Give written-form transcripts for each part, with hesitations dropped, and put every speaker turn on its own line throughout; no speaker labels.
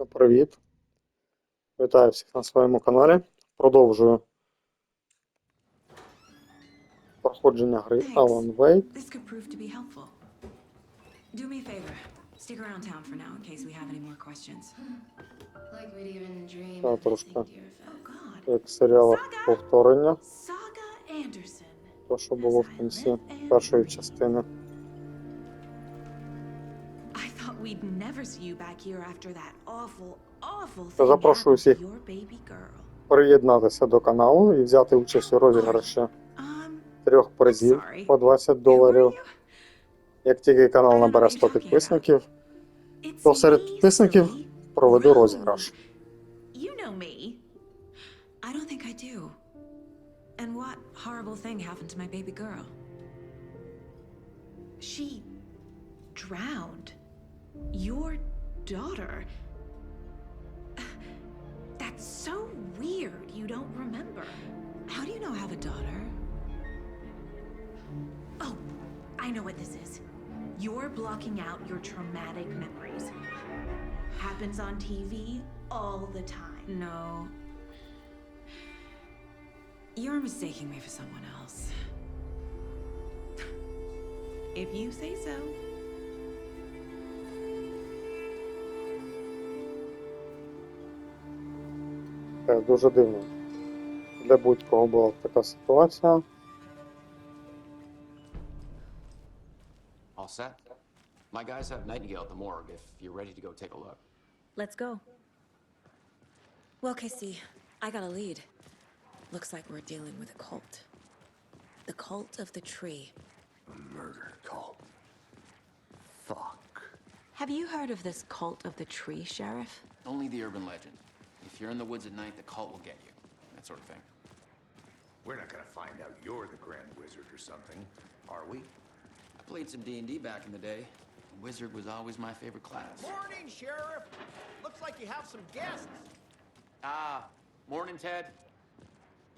Привіт! Вітаю всіх на своєму каналі. Продовжую проходження гри Алан Вейк.
This could prove to be helpful. Do me a favor. Stick around town for now in case we have any more questions.
Like we'd even dream
Та
of
трошки
missing dear
Oh
effect.
God.
як в серіалах повторення,
Saga Anderson.
то що було в кінці першої частини.
I thought we'd never see you back here after that awful
Та
thing
запрошую
happened to
всіх
your baby girl.
приєднатися до каналу і взяти участь у розіграші 3 призів
sorry.
по $20.
Who are you?
Як тільки канал
I don't know
набере
what you're
100
talking
підписників,
It's
то серед
me,
підписників
silly.
проведу
Rude.
розіграш.
You know me. I don't think I do. And what horrible thing happened to my baby girl? She drowned. Your daughter. That's so weird. You don't remember. How do you know I have a daughter? Oh, I know what this is. You're blocking out your traumatic memories. Happens on TV all the time. No. You're mistaking me for someone else. If you say so.
Це дуже дивно. Для будь-кого була така ситуація.
All set? My guys have Nightingale at the morgue if you're ready to go take a look.
Let's go. Well, Casey, I got a lead. Looks like we're dealing with a cult. The cult of the tree.
A murder cult. Fuck.
Have you heard of this cult of the tree, Sheriff?
Only the urban legend. If you're in the woods at night, the cult will get you. That sort of thing.
We're not gonna find out you're the Grand Wizard or something, are we?
I played some D&D back in the day. Wizard was always my favorite class.
Morning, Sheriff. Looks like you have some guests.
Ah, morning, Ted.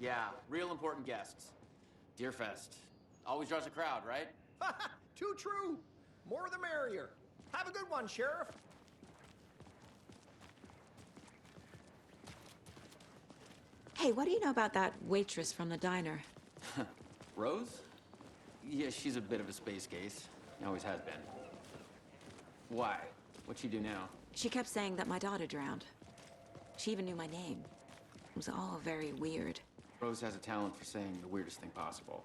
Yeah, real important guests. Deerfest. Always draws a crowd, right?
Too true. More the merrier. Have a good one, Sheriff.
Hey, what do you know about that waitress from the diner?
Rose? Yeah, she's a bit of a space case. Always has been. Why? What'd she do now?
She kept saying that my daughter drowned. She even knew my name. It was all very weird.
Rose has a talent for saying the weirdest thing possible.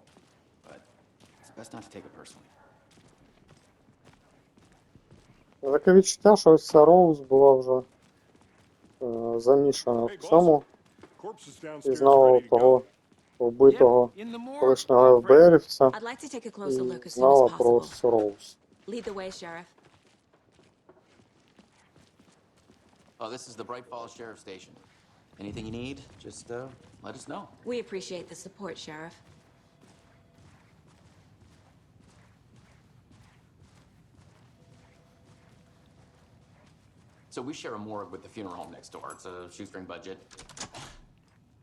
But it's best not to take it personally.
Таке відчуття, що ось ця Роуз була вже замішана в цьому і знала того вбитого колишнього ФБРівця
I'd like to take a closer
і
look as soon
знала
as
про
possible.
ось цю Роуз.
Lead the way, Sheriff.
Oh, this is the Bright Falls Sheriff Station. Anything you need, just let us know.
We appreciate the support, Sheriff.
So we share a morgue with the funeral home next door. It's a shoestring budget.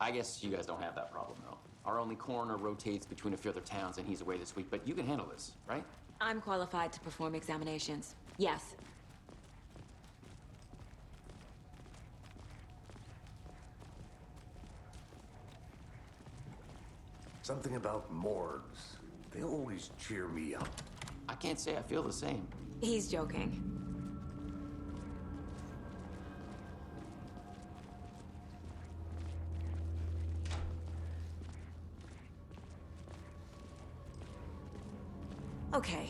I guess you guys don't have that problem, though. Our only coroner rotates between a few other towns, and he's away this week. But you can handle this, right?
I'm qualified to perform examinations. Yes.
Something about morgues. They always cheer me up.
I can't say I feel the same.
He's joking. Okay,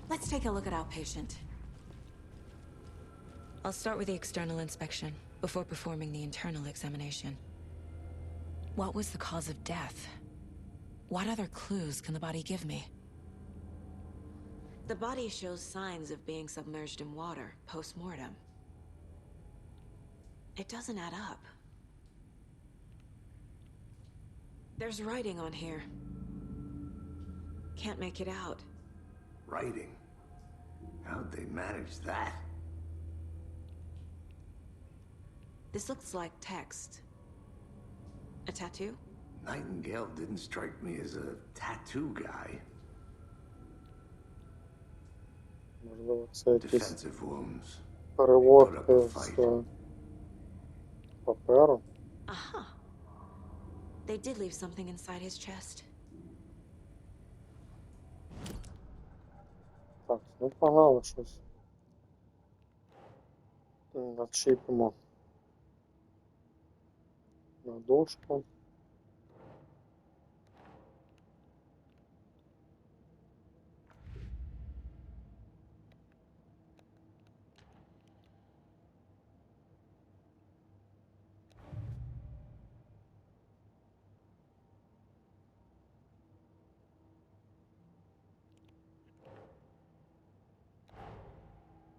let's take a look at our patient. I'll start with the external inspection before performing the internal examination. What was the cause of death? What other clues can the body give me? The body shows signs of being submerged in water post-mortem. It doesn't add up. There's writing on here. Can't make it out.
Writing? How'd they manage that?
This looks like text. A tattoo?
Nightingale didn't strike me as a tattoo guy.
Можливо, це якісь
Defensive wounds.
Переводки з паперу.
Aha. They did leave something inside his chest.
Так, ну погнали щось. Начіпимо на дошку.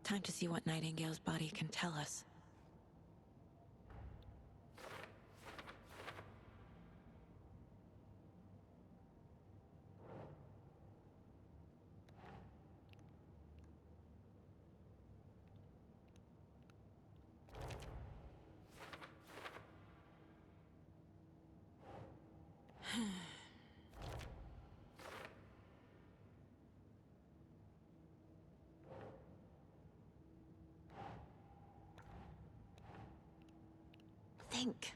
Time to see what Nightingale's body can tell us. Think.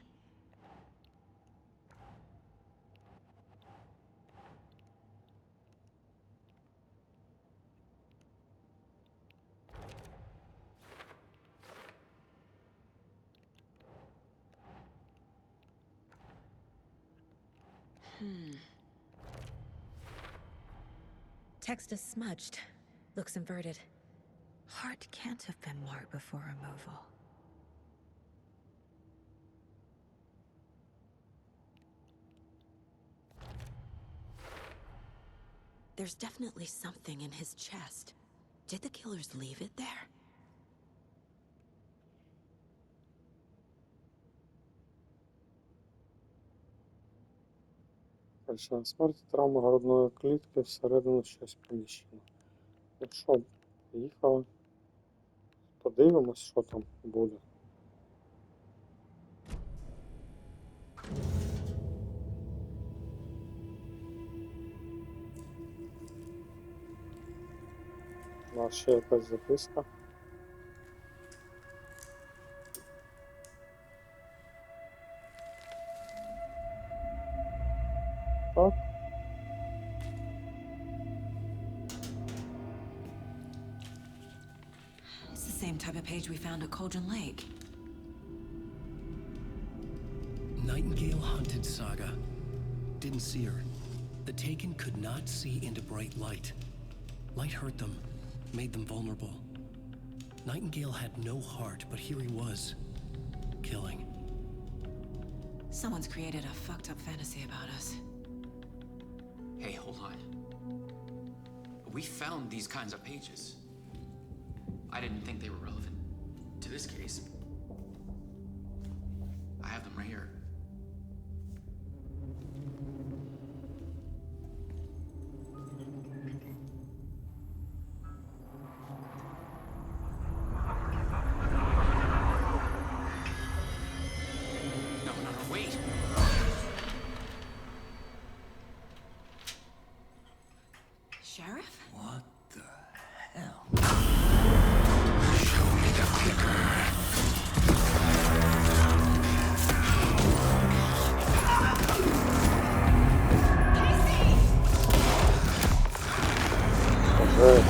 Text is smudged. Looks inverted. Heart can't have been marked before removal. There's definitely something in his chest. Did the killers leave it there?
Причина смерті – травма грудної клітки всередину щось приміщено. Якщо поїхали, подивимось, що там буде. У нас ще якась записка. Так.
It's the same type of page we found at Cauldron Lake.
Nightingale hunted Saga. Didn't see her. The Taken could not see into bright light. Light hurt them, made them vulnerable. Nightingale had no heart, but here he was, killing.
Someone's created a fucked up fantasy about us.
Hey, hold on. We found these kinds of pages. I didn't think they were relevant to this case. I have them right here. No, wait.
Sheriff?
What the hell?
Show me the clicker.
Вже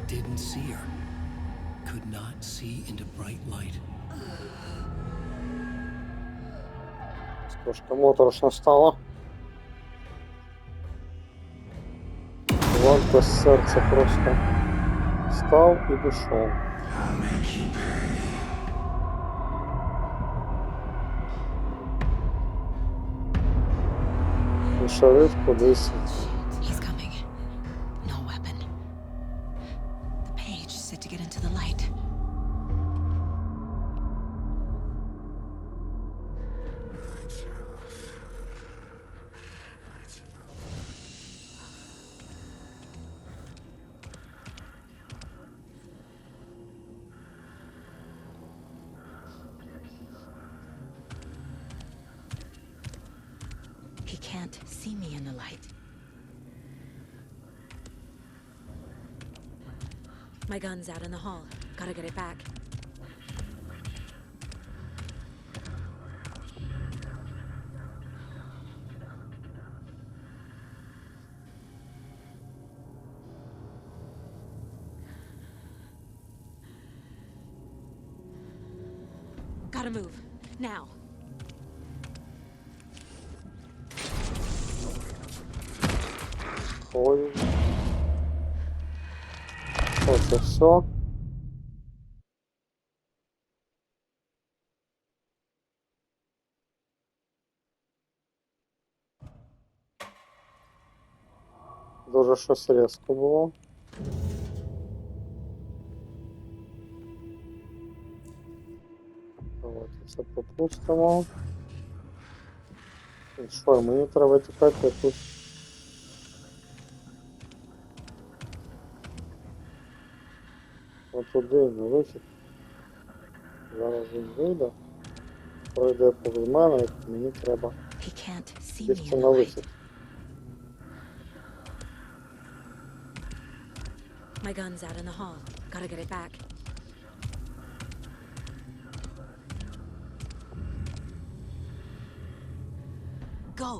Didn't see her. Could not see into bright light.
трошки моторошно стало. Іван без серця просто став і пішов. І шериф кудись.
He's coming. No weapon. The page set to get into the light. can't see me in the light. My gun's out in the hall. Gotta get it back. Gotta move. Now.
Ой. Оце все. Дуже щось різко було. Давайте це пропустимо. І що, мені треба тікати якусь. Отуди, на вихід. Зараз він вийде. Пройде повз мене, і мені треба
He can't see me
бігти
in
на
the light.
вихід.
My gun's out in the hall. Gotta get it back. Go!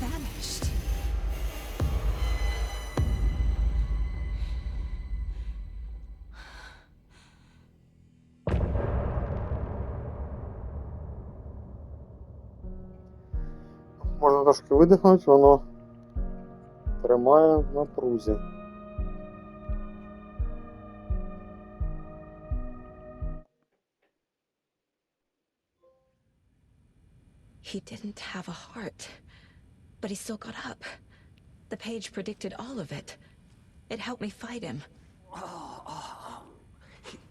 Vanished.
Можна трошки видихнути, воно тримає в напрузі.
He didn't have a heart, but he still got up. The page predicted all of it. It helped me fight him.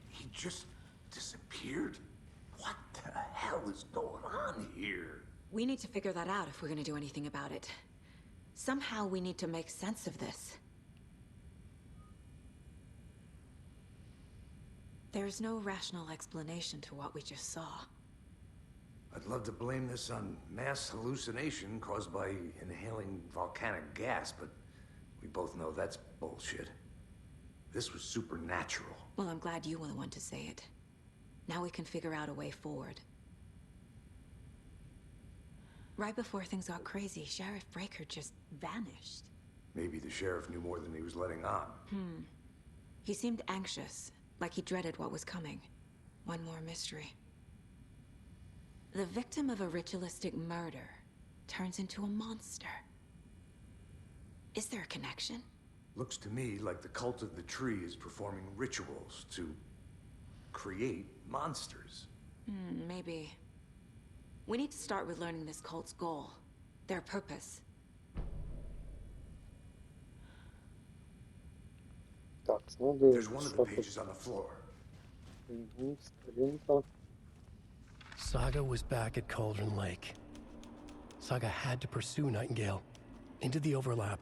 He just disappeared? What the hell is going on here?
We need to figure that out if we're going to do anything about it. Somehow we need to make sense of this. There's no rational explanation to what we just saw.
I'd love to blame this on mass hallucination caused by inhaling volcanic gas, but we both know that's bullshit. This was supernatural.
Well, I'm glad you were the one to say it. Now we can figure out a way forward. Right before things got crazy, Sheriff Breaker just vanished.
Maybe the sheriff knew more than he was letting on.
He seemed anxious, like he dreaded what was coming. One more mystery. The victim of a ritualistic murder turns into a monster. Is there a connection?
Looks to me like the cult of the tree is performing rituals to create monsters.
Maybe. We need to start with learning this cult's goal, their purpose.
Так, ну
There's
дивіться,
one of
що
the
тут.
pages on the floor.
Сторінка.
Saga was back at Cauldron Lake. Saga had to pursue Nightingale into the overlap.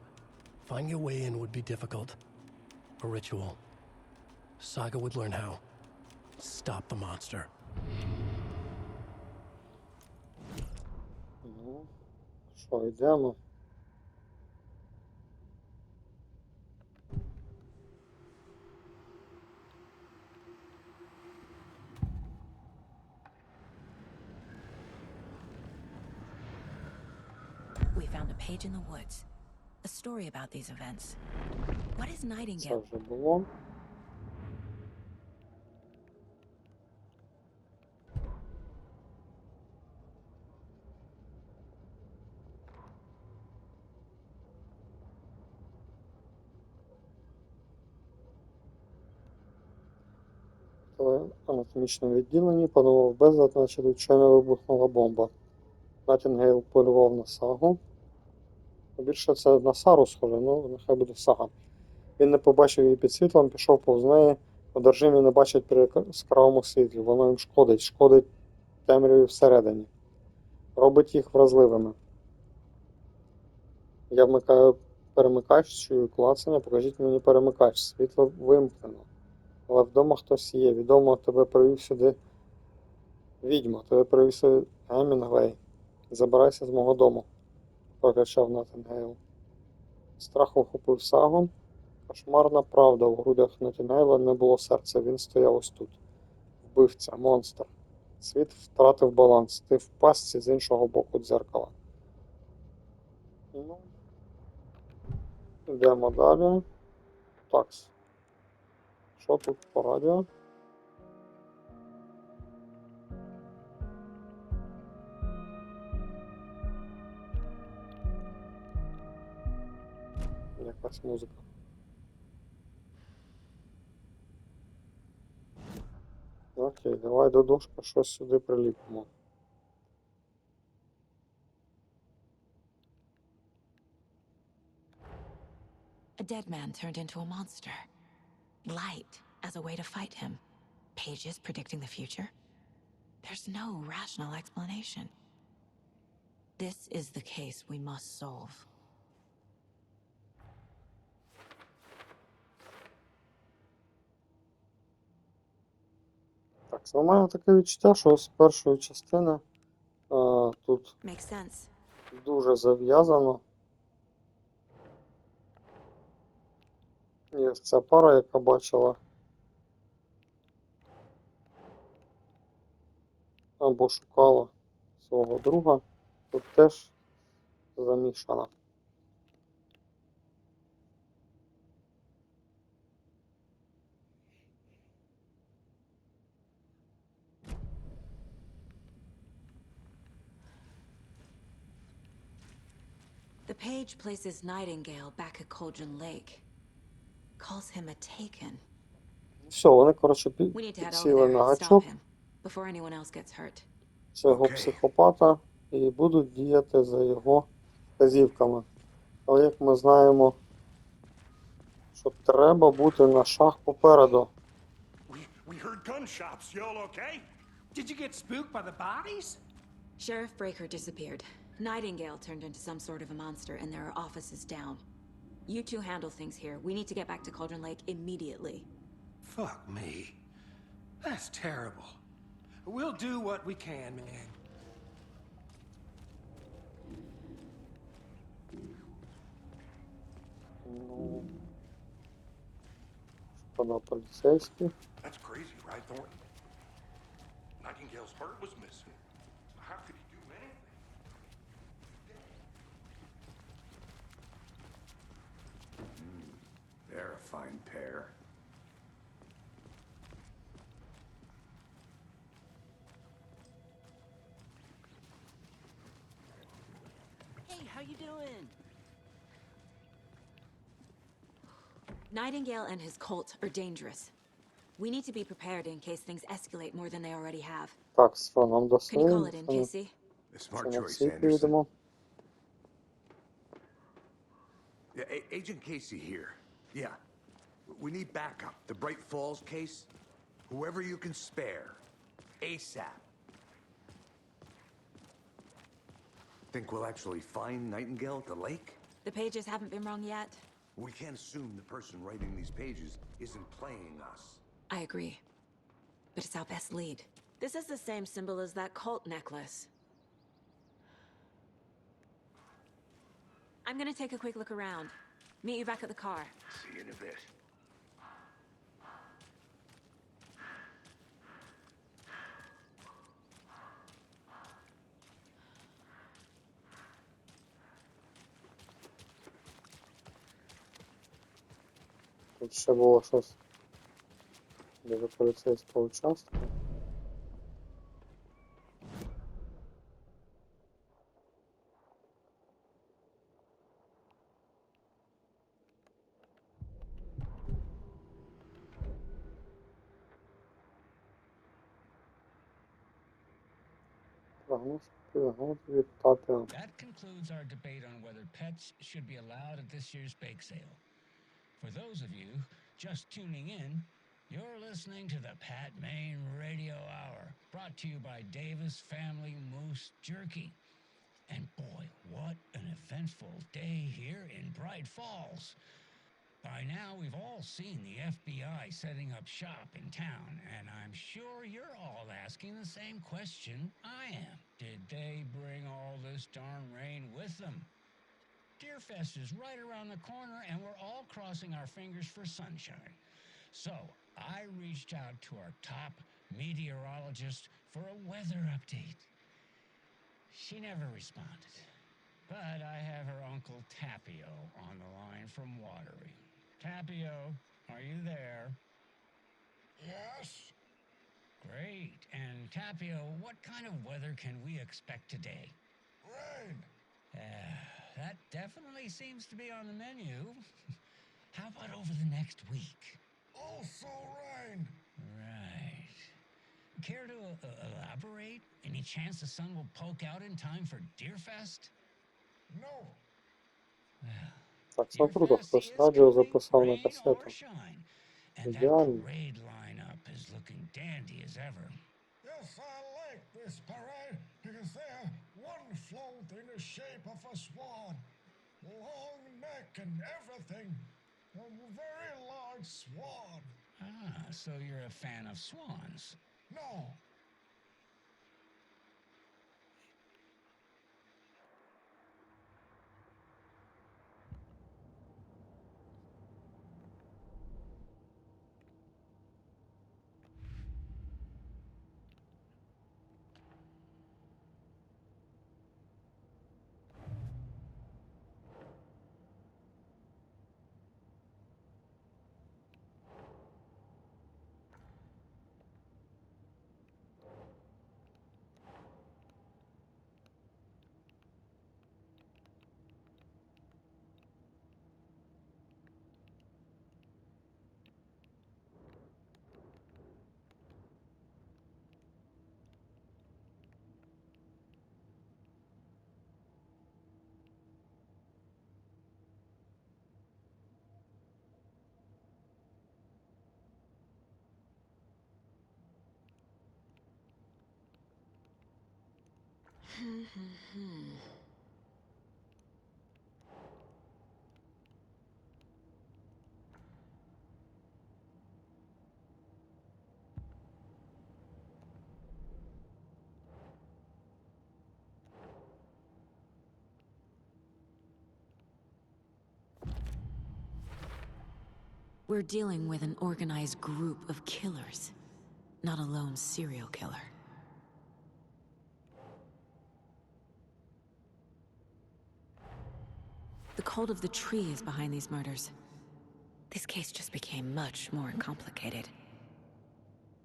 Finding a way in would be difficult. A ritual. Saga would learn how. Stop the monster.
Ну, що, йдемо?
We found a page in the woods. A story about these events. What is
Це
Nightingale?
вже було. В анатомічному відділенні панував безлад, наче тут щойно вибухнула бомба. Найтінгейл полював на сагу. Більше це на Сару схоже, ну нехай буде сага. Він не побачив її під світлом, пішов повз неї, Одержимі не бачать при яскравому світлі, воно їм шкодить темряві всередині, робить їх вразливими. Я вмикаю перемикач, чую клацання, покажіть мені перемикач, світло вимкнено. Але вдома хтось є, відомо тебе привів сюди відьма, тебе привів сюди Гемінгвей. Забирайся з мого дому, прокричав Натінгейл. Страх охопив Сагу. Кошмарна правда, у грудях Натінгейла не було серця, він стояв ось тут. Вбивця, монстр. Світ втратив баланс, ти в пастці з іншого боку дзеркала. Ну, йдемо далі. Так. Що тут по радіо? Якась музика. Окей, давай до дошки щось сюди приліпимо.
A dead man turned into a monster. Light as a way to fight him. Pages predicting the future. There's no rational explanation. This is the case we must solve.
Так, у мене таке відчуття, що з першої частини тут
Makes sense.
дуже зав'язано. І ось ця пара, яка бачила або шукала свого друга, тут теж замішана.
The page places Nightingale back at Cauldron Lake. Calls him a taken.
Все, вони, коротше,
We need to head over
підсіли
there
на
and stop
гачок
him before anyone else gets hurt.
цього
Окей.
психопата і будуть діяти за його вказівками. Але як ми знаємо, що треба бути на шаг попереду.
We heard gunshots. You all okay?
Did you get spooked by the bodies?
Sheriff Breaker disappeared. Nightingale turned into some sort of a monster, and there are offices down. You two handle things here. We need to get back to Cauldron Lake immediately.
Fuck me. That's terrible. We'll do what we can, man.
Ну, шкода поліцейських.
That's crazy, right, Thornton? Nightingale's heart was missing. How could he do anything?
They're a fine pair.
Hey, how you doing?
Nightingale and his cult are dangerous. We need to be prepared in case things escalate more than they already have.
Так, що нам до
Can you call it
своїм?
in, Casey?
A
Що
smart
на
choice,
всіх
Anderson.
їдемо?
Yeah, Agent Casey here. Yeah. We need backup. The Bright Falls case? Whoever you can spare. ASAP. Think we'll actually find Nightingale at the lake?
The pages haven't been wrong yet.
We can't assume the person writing these pages isn't playing us.
I agree. But it's our best lead. This is the same symbol as that cult necklace. I'm gonna take a quick look around. Meet you back at the car.
See you in a bit.
Тут ще було щось дуже поліцейського участку. Прогноз пригод від Тапіа.
That concludes our debate on whether pets should be allowed at this year's bake sale. For those of you just tuning in, You're listening to the Pat Main Radio Hour, brought to you by Davis Family Moose Jerky. And boy, what an eventful day here in Bright Falls. By now, we've all seen the FBI setting up shop in town, and I'm sure you're all asking the same question I am. Did they bring all this darn rain with them? Deerfest is right around the corner, and we're all crossing our fingers for sunshine. So, I reached out to our top meteorologist for a weather update. She never responded. But I have her Uncle Tapio on the line from Watery. Tapio, are you there?
Yes?
Great. And Tapio, what kind of weather can we expect today?
Rain.
That definitely seems to be on the menu. How about over the next week?
Also rain.
Right. Care to elaborate? Any chance the sun will poke out in time for Deerfest?
No.
Well,
Так, це круто, хтось радіо записав на касету. Ідеально.
Parade lineup is looking dandy as ever.
Yes, I like this parade because they're one float in the shape of a swan. Long neck and everything. A very large swan.
Ah, so you're a fan of swans.
No.
We're dealing with an organized group of killers, not a lone serial killer. The cult of the tree is behind these murders. This case just became much more complicated.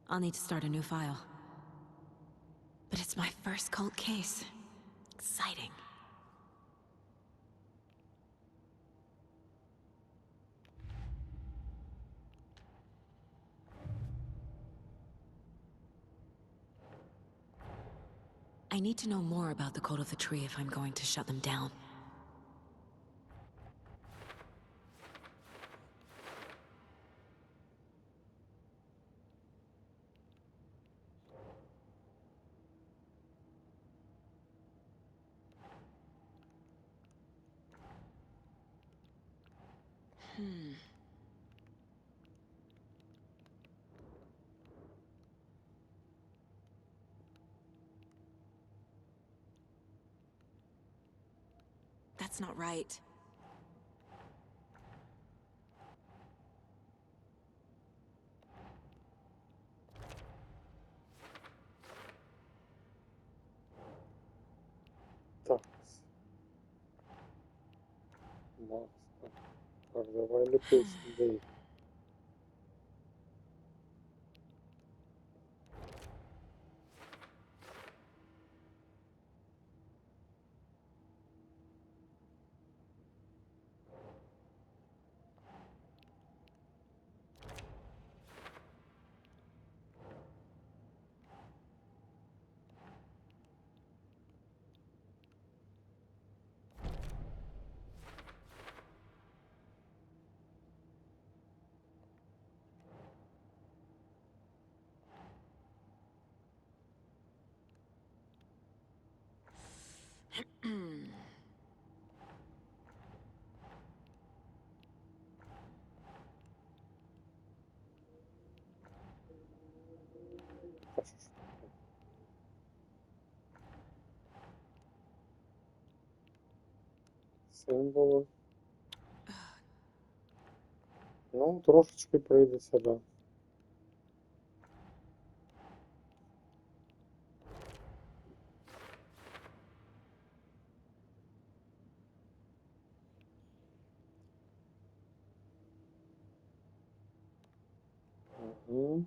I'll need to start a new file. But it's my first cult case. Exciting. I need to know more about the cult of the tree if I'm going to shut them down. That's not right.
Так. Макс. Так, давай ліпи сюди. Така що ж таке. Символи. Ну, трошечки прийдеться, да. Угу.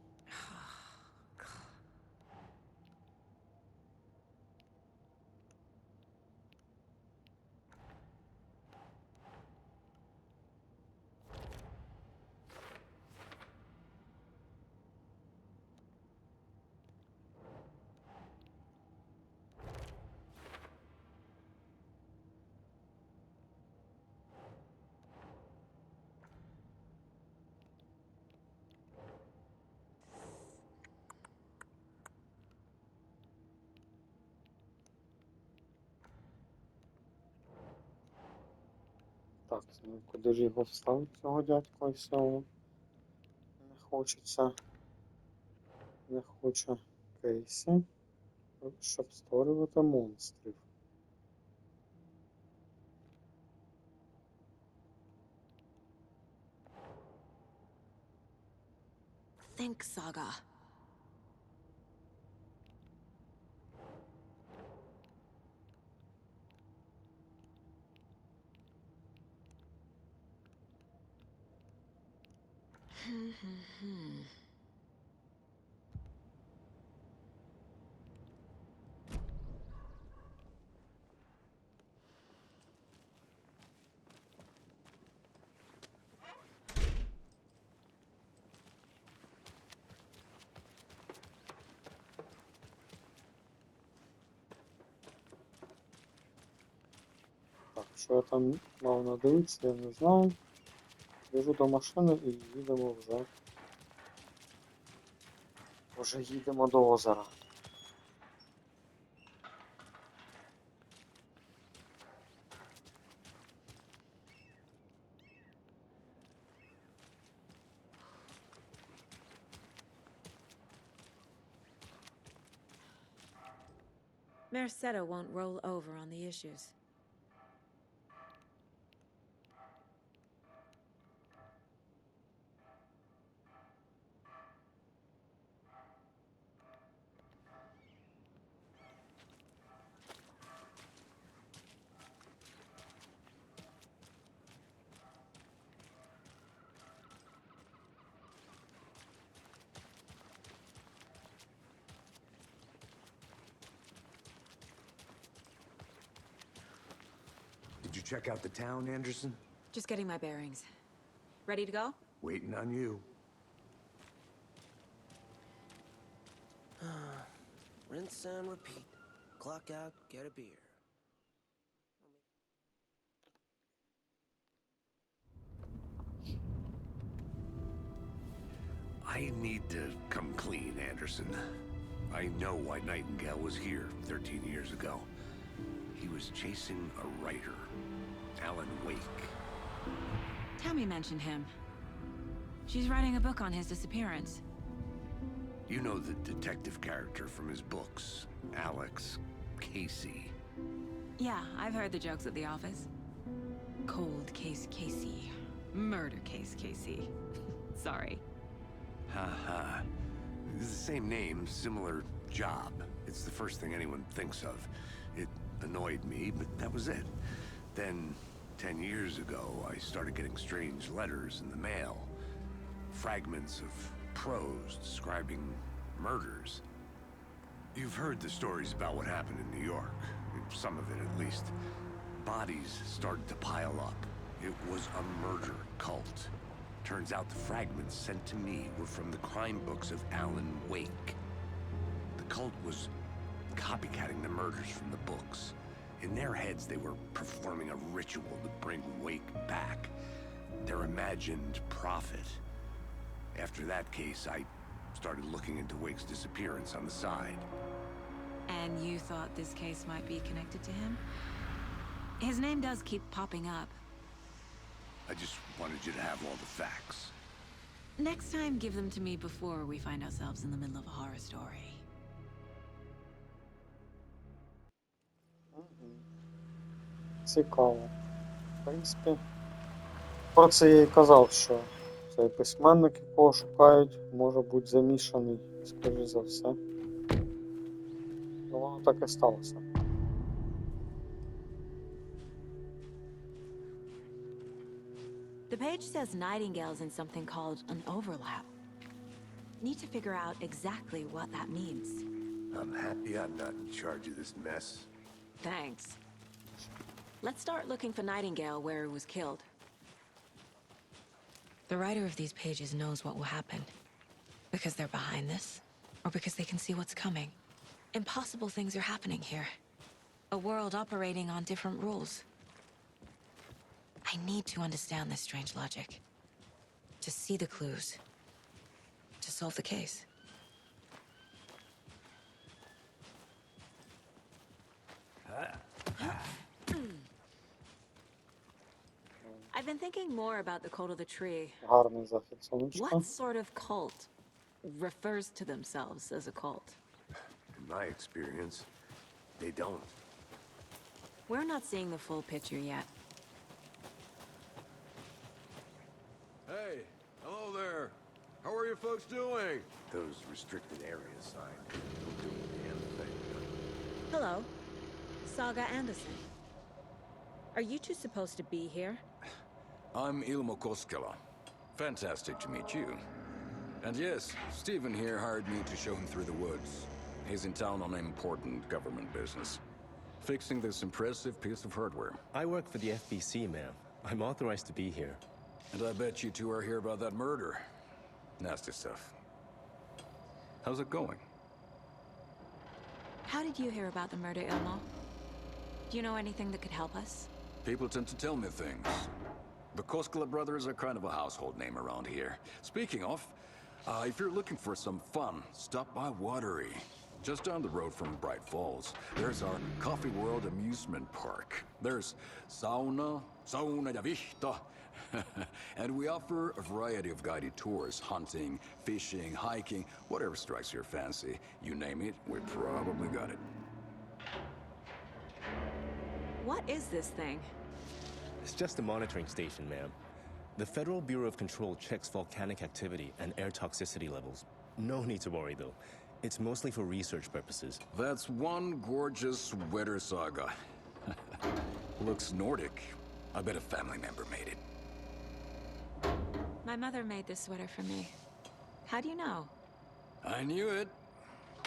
Так, ну, куди ж його вставити, цього дядька і всього? Не хочеться. Не хоче кейсі, щоб створювати монстрів.
Think, Saga.
Так, що я там мав надивитися, я не знаю. Біжу до машини і їдемо вже. Вже їдемо до озера.
Merceda won't roll over on the issues.
Did you check out the town, Anderson?
Just getting my bearings. Ready to go?
Waiting on you.
Rinse and repeat. Clock out, get a beer.
I need to come clean, Anderson. I know why Nightingale was here 13 years ago. He was chasing a writer, Alan Wake.
Tammy mentioned him. She's writing a book on his disappearance.
You know the detective character from his books, Alex Casey.
Yeah, I've heard the jokes at the office. Cold case Casey. Murder case Casey. Sorry.
Ha. It's the same name, similar job. It's the first thing anyone thinks of. It annoyed me, but that was it. Then, 10 years ago, I started getting strange letters in the mail. Fragments of prose describing murders. You've heard the stories about what happened in New York. Some of it, at least. Bodies started to pile up. It was a murder cult. Turns out the fragments sent to me were from the crime books of Alan Wake. The cult was copycatting the murders from the books. In their heads, they were performing a ritual to bring Wake back. Their imagined prophet. After that case, I started looking into Wake's disappearance on the side.
And you thought this case might be connected to him? His name does keep popping up.
I just wanted you to have all the facts.
Next time, give them to me before we find ourselves in the middle of a horror story.
Цікаво. В принципі, про це я і казав, що цей письменник, якого шукають, може бути замішаний, скоріш за все. Ну, воно так і сталося.
The page says nightingales in something called an overlap. Need to figure out exactly what that means.
I'm happy I'm not in charge of this mess.
Thanks. Let's start looking for Nightingale where he was killed. The writer of these pages knows what will happen. Because they're behind this, or because they can see what's coming. Impossible things are happening here. A world operating on different rules. I need to understand this strange logic. To see the clues. To solve the case. I've been thinking more about the cult of the tree.
Гарний захід сонечка.
What sort of cult refers to themselves as a cult?
In my experience, they don't.
We're not seeing the full picture yet.
Hey, hello there. How are you folks doing?
Those restricted area signs don't do a damn thing.
Hello, Saga Anderson. Are you two supposed to be here?
I'm Ilmo Koskela. Fantastic to meet you. And yes, Stephen here hired me to show him through the woods. He's in town on important government business, fixing this impressive piece of hardware.
I work for the FBC, ma'am. I'm authorized to be here.
And I bet you two are here about that murder. Nasty stuff. How's it going?
How did you hear about the murder, Ilmo? Do you know anything that could help us?
People tend to tell me things. The Koskela brothers are kind of a household name around here. Speaking of, if you're looking for some fun, stop by Watery. Just down the road from Bright Falls, there's our Coffee World amusement park. There's sauna ja vihta. And we offer a variety of guided tours, hunting, fishing, hiking, whatever strikes your fancy. You name it, we probably got it.
What is this thing?
It's just a monitoring station, ma'am. The Federal Bureau of Control checks volcanic activity and air toxicity levels. No need to worry, though. It's mostly for research purposes.
That's one gorgeous sweater, Saga. Looks Nordic. I bet a family member made it.
My mother made this sweater for me. How do you know?
I knew it.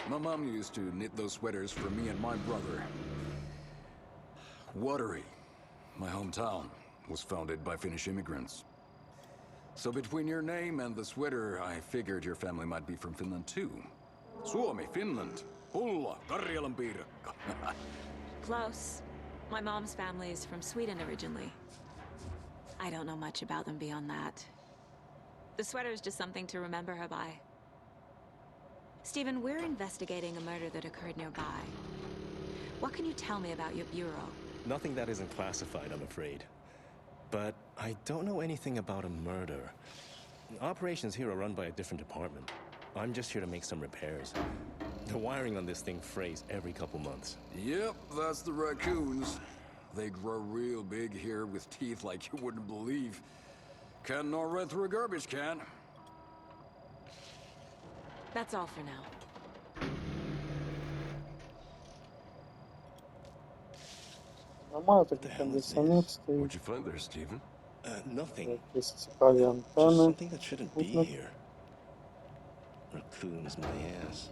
My mom used to knit those sweaters for me and my brother. Watery, my hometown, was founded by Finnish immigrants. So between your name and the sweater, I figured your family might be from Finland too. Suomi, Finland. Ulla, Karjalan piirakka.
Close. My mom's family is from Sweden originally. I don't know much about them beyond that. The sweater is just something to remember her by. Stephen, we're investigating a murder that occurred nearby. What can you tell me about your bureau?
Nothing that isn't classified, I'm afraid. But I don't know anything about a murder. Operations here are run by a different department. I'm just here to make some repairs. The wiring on this thing frays every couple months.
Yep, that's the raccoons. They grow real big here with teeth like you wouldn't believe. Can't gnaw right through a garbage can.
That's all for now.
Нормально такий кондиціонер стоїть.
What'd you find there, Stephen?
Nothing.
Якісь цікаві
Just
антени.
something that shouldn't be here. Raccoons, my ass.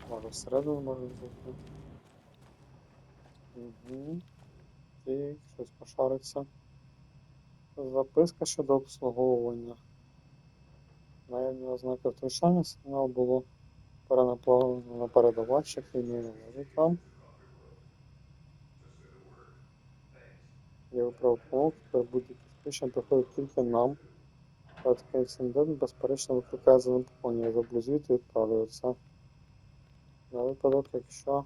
Може всередину може бути. Угу. І щось пошариться. Записка щодо обслуговування. Наявні ознаки втручання сигнал було перенаправлено на передавач, який не належить вам. Я виправив помилку, тепер будь-які сповіщення приходять тільки нам. Та такий інцидент, безперечно, викликає занепокоєння. Заблюзуйте і відправлюється. На випадок, якщо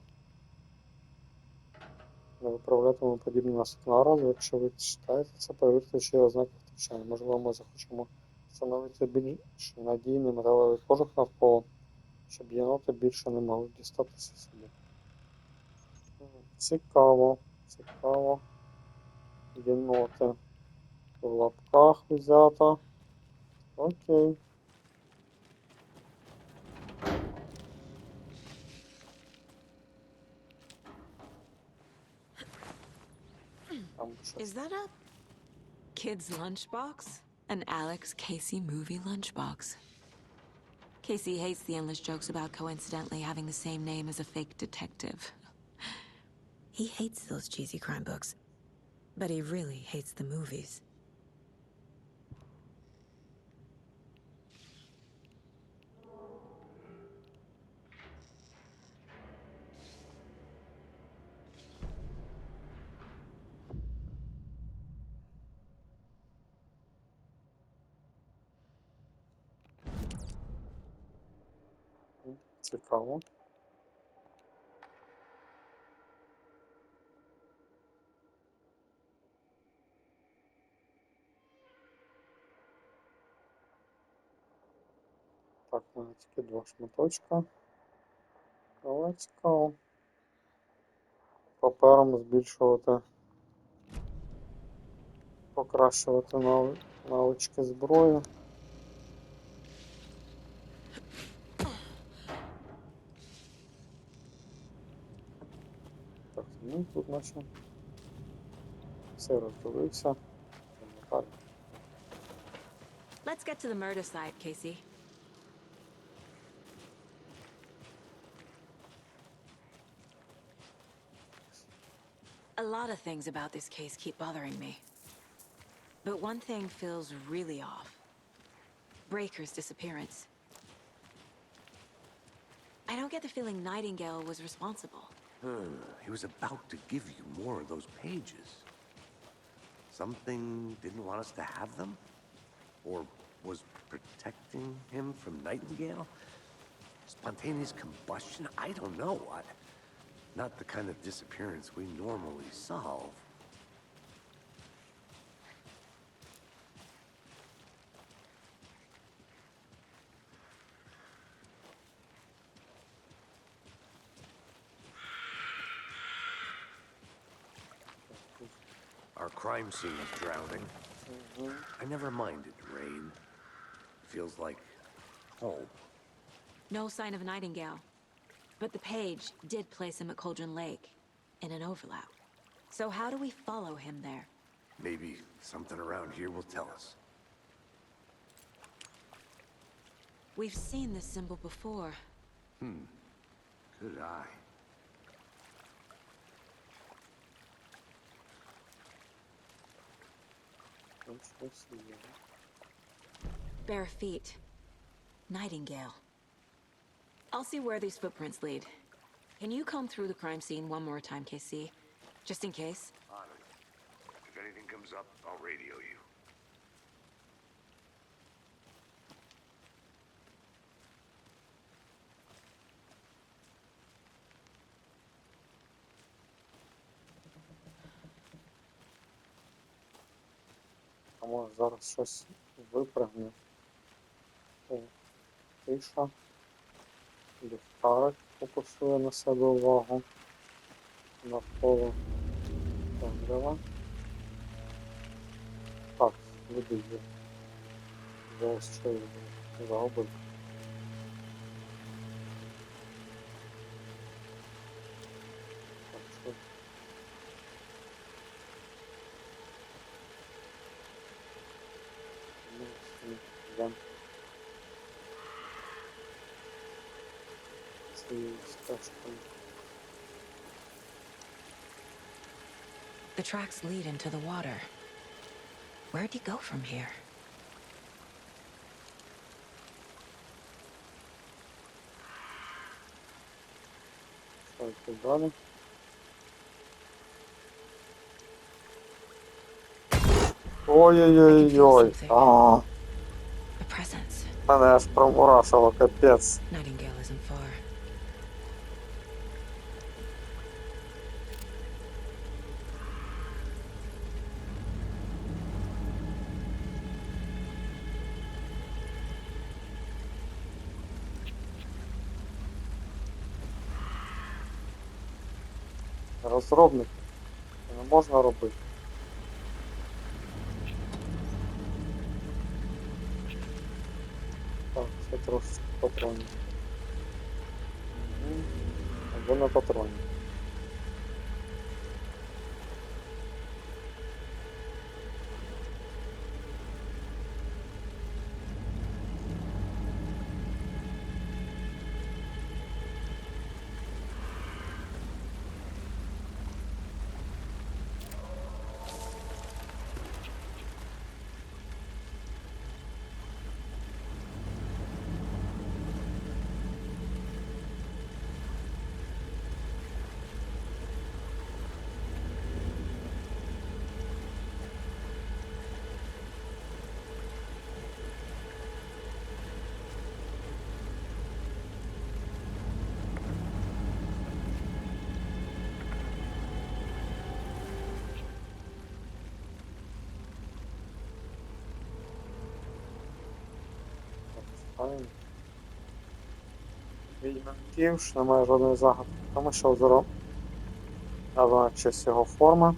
не виправлятимемо подібні наступного разу, якщо ви читаєте це, перевірте, чи є ознаки втручання. Можливо, ми захочемо встановити більш надійний металевий кожух навколо щоб єноти більше не могли дістатися собі. Цікаво, цікаво. Єноти в лапках взято. Окей. Там що?
Is that a kid's lunchbox? An Alex Casey movie lunchbox. Casey hates the endless jokes about coincidentally having the same name as a fake detective. He hates those cheesy crime books, but he really hates the movies.
Цікаво. Так, у мене тільки 2 шматочка. Але цікаво. Папером збільшувати, покращувати навички зброї. Так, ну тут наче все роздивився.
Let's get to the murder site, Casey. A lot of things about this case keep bothering me. But one thing feels really off. Breaker's disappearance. I don't get the feeling Nightingale was responsible.
He was about to give you more of those pages. Something didn't want us to have them? Or was protecting him from Nightingale? Spontaneous combustion? I don't know. Not the kind of disappearance we normally solve. Our crime scene is drowning. I never minded rain. Feels like home.
No sign of Nightingale. But the page did place him at Cauldron Lake, in an overlap. So how do we follow him there?
Maybe something around here will tell us.
We've seen this symbol before.
Good eye.
Bare feet. Nightingale. I'll see where these footprints lead. Can you comb through the crime scene one more time, KC? Just in case?
On it. If anything comes up, I'll radio you.
А може зараз щось випрыгне. О, тиша. Ліхтарик фокусує на себе увагу. Навколо темрява. Так, люди є. Зараз що я загубив. Так, що? Да.
The tracks lead into the water. Where'd he go from here?
Що тут далі? Ой-ой-ой-ой.
A presence.
Мене аж промурашило, капець.
Nightingale isn't far.
Розробники. Це не можна робити. Так, ще трошки патронів. Або на патроні. Відьмаків ж немає жодної загадки, тому що озеро, честь його форма.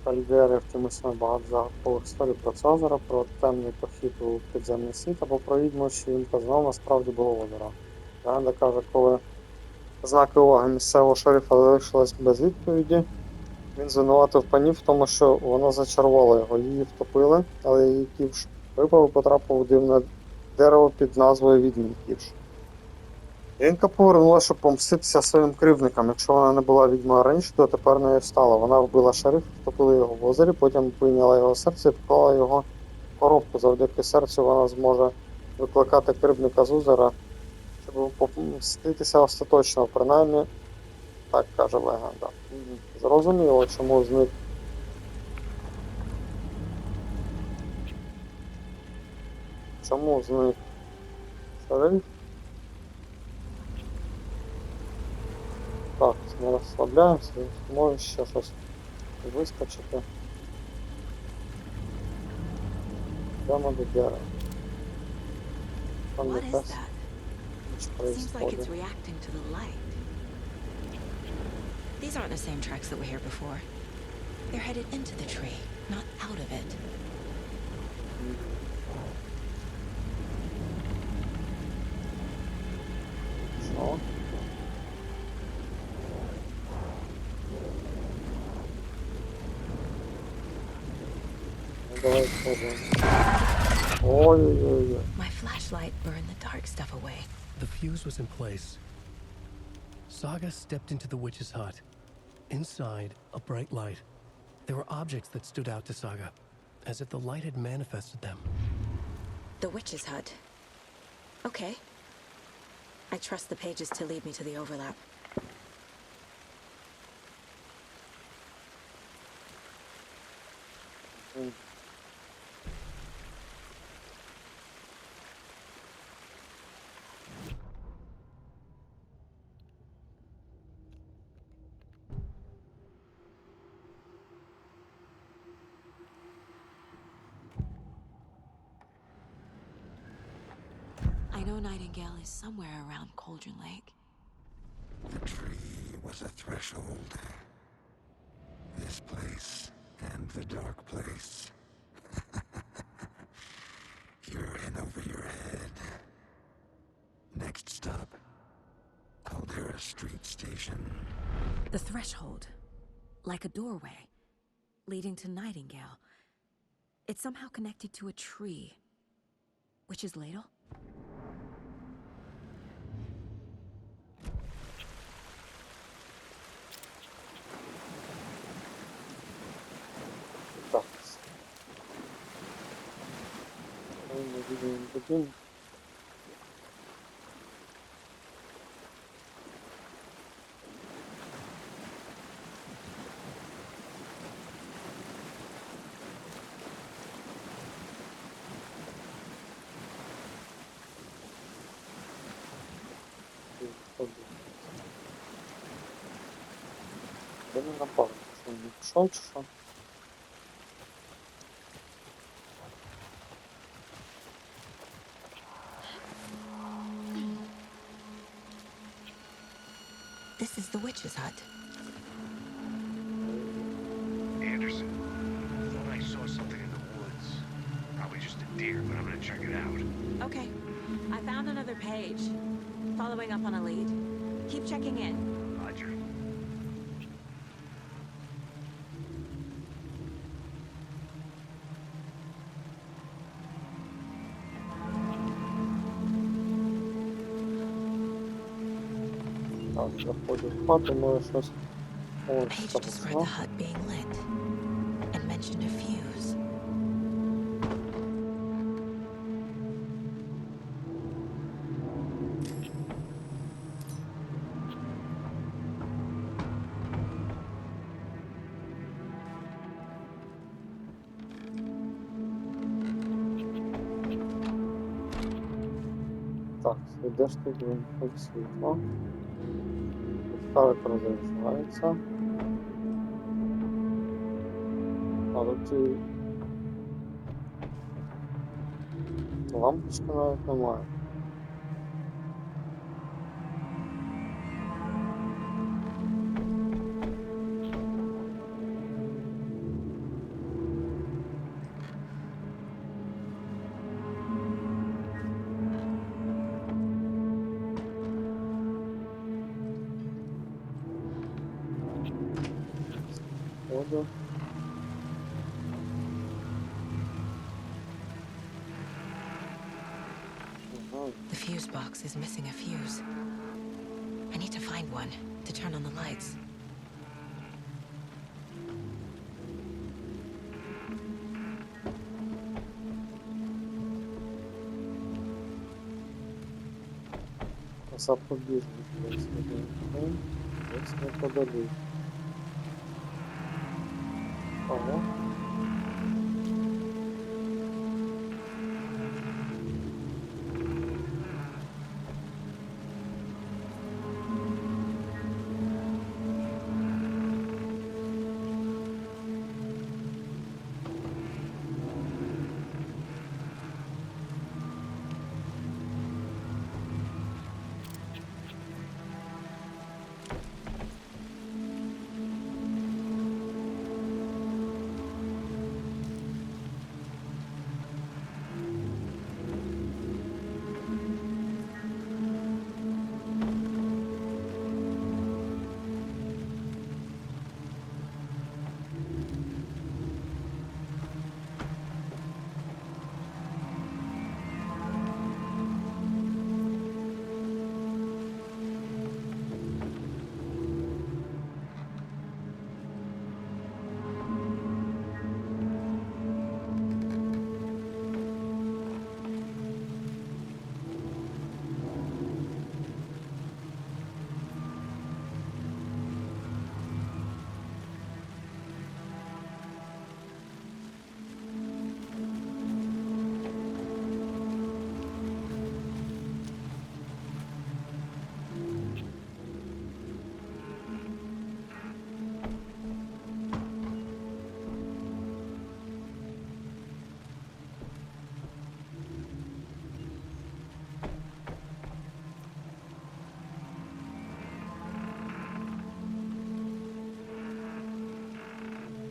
Кальдери втімусь на багато загадкових історій про це озеро, про темний похід у підземний світ або про відьму, що їм казав, насправді було озеро. Легенда каже, коли знаки уваги місцевого шерифа залишились без відповіді, він звинуватив панів в тому, що воно зачарувало його, її втопили, але її ківш випав і потрапив у дивне дерево під назвою Відьмін ківш. Жінка повернулася, щоб помститися своїм кривдникам. Якщо вона не була відьмою раніше, то тепер нею стала. Вона вбила шерифа, втопила його в озері, потім вийняла його серце і поклала його в коробку. Завдяки серцю вона зможе викликати кривдника з озера, щоб помститися остаточно, принаймні, так каже легенда. Зрозуміло, чому зник. Чому зник шериф? Так, не розслабляємося, може ще щось вискочити. Прямо до дерева. Там
What is
якась
that?
ніч
Seems like it's
происходить.
reacting to the light. These aren't the same tracks that were here before. They're headed into the tree, not out of it.
Що? Ну, давай спробуємо. Ой-ой-ой.
My flashlight burned the dark stuff away.
The fuse was in place. Saga stepped into the witch's hut. Inside, a bright light. There were objects that stood out to Saga, as if the light had manifested them.
The witch's hut. Okay. I trust the pages to lead me to the overlap. I know Nightingale is somewhere around Cauldron Lake.
The tree was a threshold. This place and the dark place. You're in over your head. Next stop, Caldera Street Station.
The threshold. Like a doorway. Leading to Nightingale. It's somehow connected to a tree. Witch's ladle?
Так. Мы видим один. Я не напав, що він не пішов, чи що?
This This is the witch's hut.
Anderson, I thought I saw something in the woods. Probably just a deer, but I'm gonna check it out.
Okay, I found another page. Following up on a lead. Keep checking in.
Roger.
Так, заходжу в хату, може щось.
The
Ось
page
так.
described the hut being lit and mentioned a fuse.
Так, де ж тут вимкнути світло? Ліхтарик розряджається. А тут і лампочки навіть немає. Ходу. Ага.
The fuse box is missing a fuse. I need to find one to turn on the lights.
Запобіжник десь один. Десь неподалік. Ага.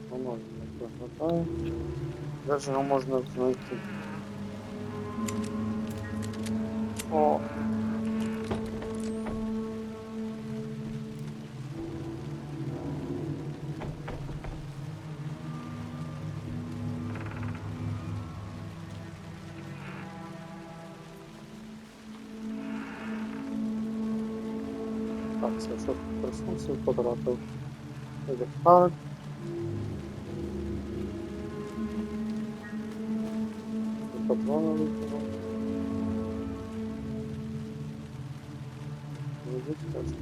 Воно не виглядає. Де ж його можна знайти? О! Так, це що ресурсів потратив. Ліхтарик. Патрони викинув. Лежить теж.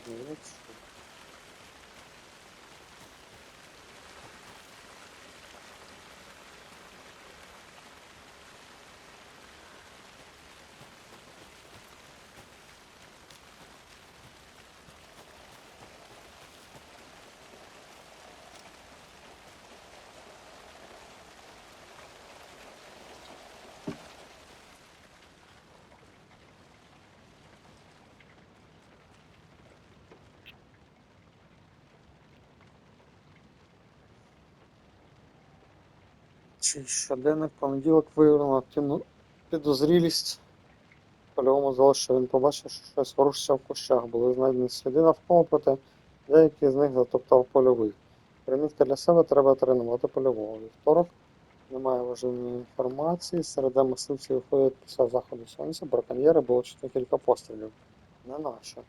Дивіться. Чи щоденник понеділок виявлено активну підозрілість. По-любому здалося, що він побачив, що щось ворушиться в кущах. Були знайдені сліди навколо, проте деякі з них затоптав польовий. Примітка для себе: треба тренувати польового. Вівторок. Немає важливої інформації. Середа мисливці виходять після заходу сонця. Браконьєри, було чутно кілька пострілів. Не наче.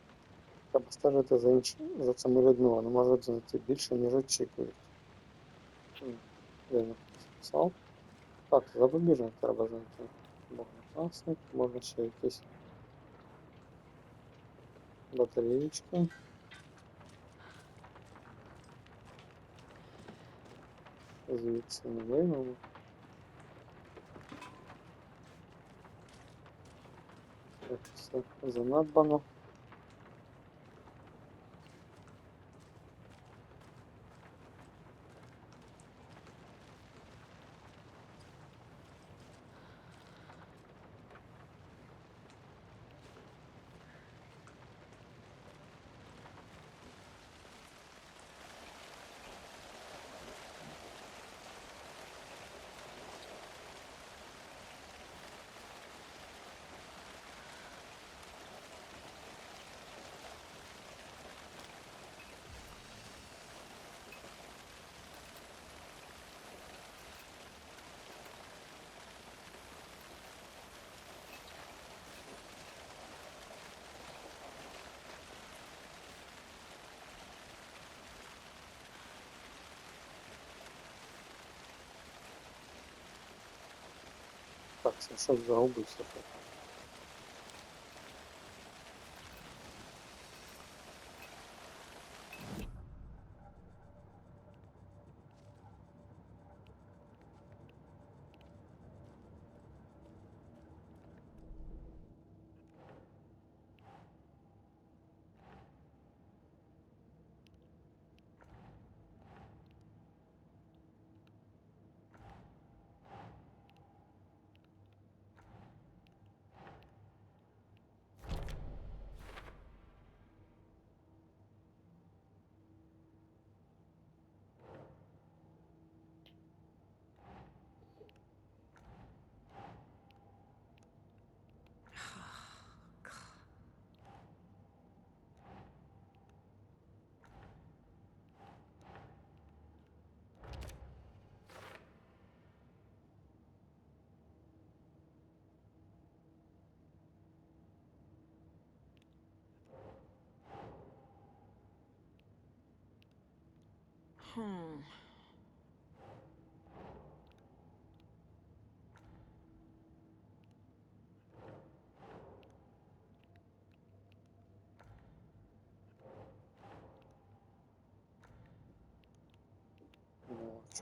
Треба стежити за цими людьми. Вони можуть знайти більше, ніж очікують. Я не писав. Так, запобіжник треба знайти. Вогнегасник, можна ще якісь батареїчки. Звідси не виймемо. Так, все занадбано. Так, я щось загубився.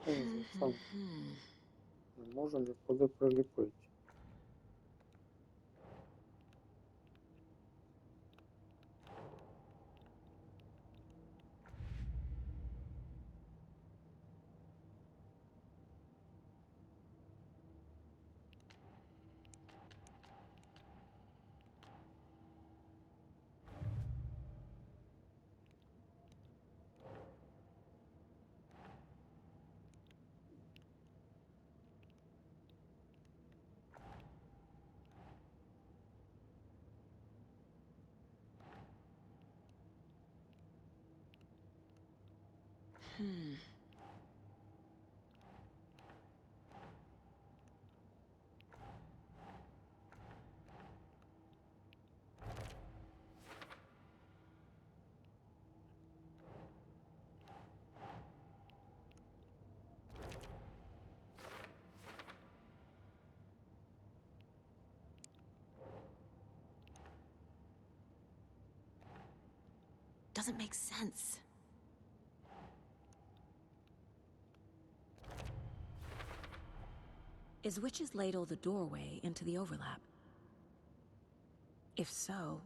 Чому ж сам не можу нікуди приліпити?
Doesn't make sense. Is Witch's Ladle the doorway into the overlap? If so,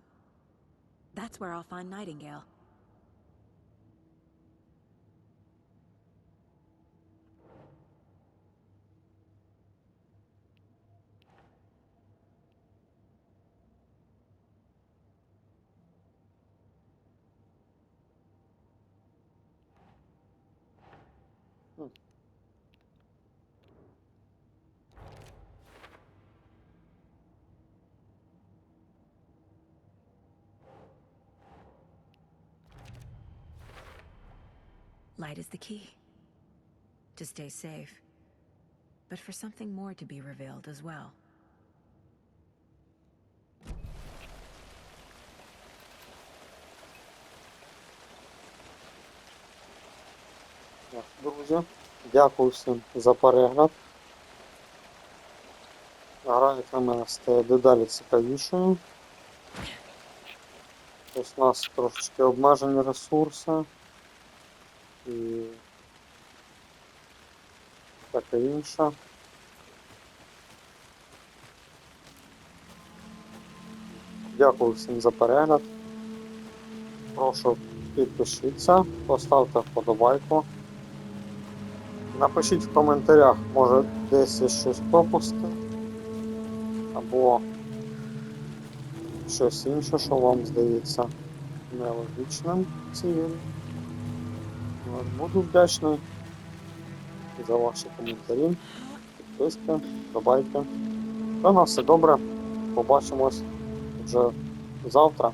that's where I'll find Nightingale. Light is the key. To stay safe. But for something more to be revealed as well.
Друзі, дякую всім за перегляд. Гра, як на мене, стає дедалі цікавішою. Ось у нас трошечки обмежені ресурси і таке інше. Дякую всім за перегляд. Прошу підпишіться, поставте вподобайку. Напишіть в коментарях, може десь я щось пропустив, або щось інше, що вам здається нелогічним в цій грі. Буду вдячний за ваші коментарі, підписки, вподобайки. Та на все добре, побачимось вже завтра.